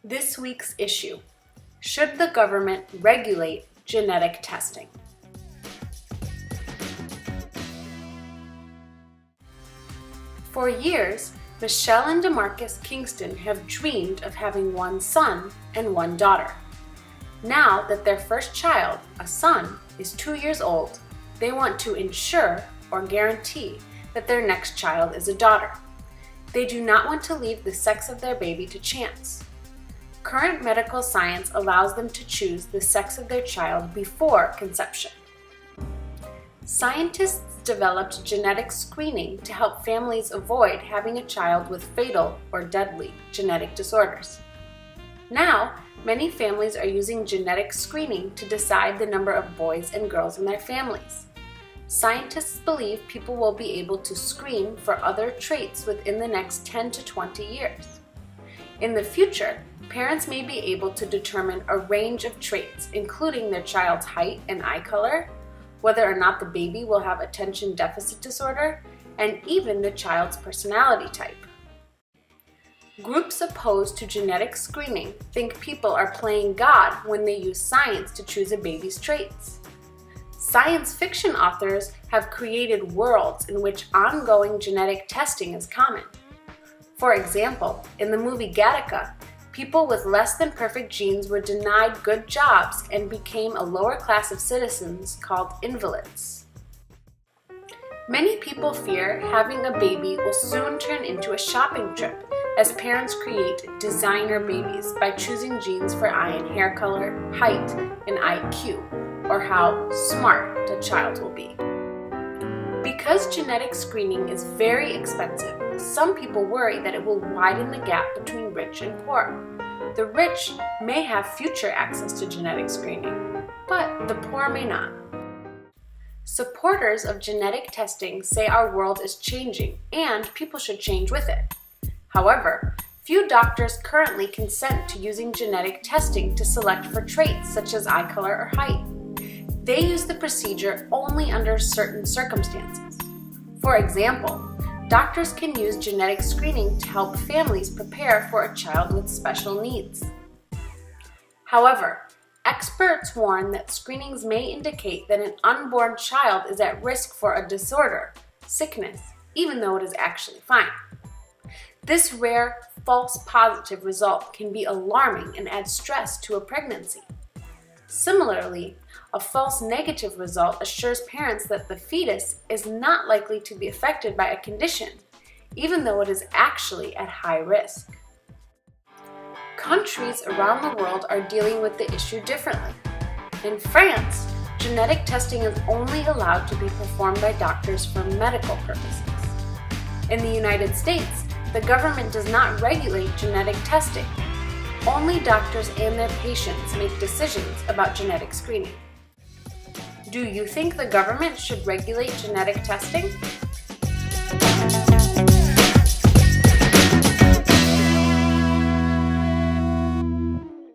This week's issue: should the government regulate genetic testing? For years, Michelle and DeMarcus Kingston have dreamed of having one son and one daughter. Now that their first child, a son, is 2 years old, they want to ensure or guarantee that their next child is a daughter. They do not want to leave the sex of their baby to chance. Current medical science allows them to choose the sex of their child before conception. Scientists developed genetic screening to help families avoid having a child with fatal or deadly genetic disorders. Now, many families are using genetic screening to decide the number of boys and girls in their families. Scientists believe people will be able to screen for other traits within the next 10 to 20 years. In the future, parents may be able to determine a range of traits, including their child's height and eye color, whether or not the baby will have attention deficit disorder, and even the child's personality type. Groups opposed to genetic screening think people are playing God when they use science to choose a baby's traits. Science fiction authors have created worlds in which ongoing genetic testing is common. For example, in the movie Gattaca, people with less than perfect genes were denied good jobs and became a lower class of citizens called invalids. Many people fear having a baby will soon turn into a shopping trip as parents create designer babies by choosing genes for eye and hair color, height, and IQ, or how smart the child will be. Because genetic screening is very expensive, some people worry that it will widen the gap between rich and poor. The rich may have future access to genetic screening, but the poor may not. Supporters of genetic testing say our world is changing and people should change with it. However, few doctors currently consent to using genetic testing to select for traits such as eye color or height. They use the procedure only under certain circumstances. For example, doctors can use genetic screening to help families prepare for a child with special needs. However, experts warn that screenings may indicate that an unborn child is at risk for a disorder, sickness, even though it is actually fine. This rare false positive result can be alarming and add stress to a pregnancy. Similarly, a false negative result assures parents that the fetus is not likely to be affected by a condition, even though it is actually at high risk. Countries around the world are dealing with the issue differently. In France, genetic testing is only allowed to be performed by doctors for medical purposes. In the United States, the government does not regulate genetic testing. Only doctors and their patients make decisions about genetic screening. Do you think the government should regulate genetic testing?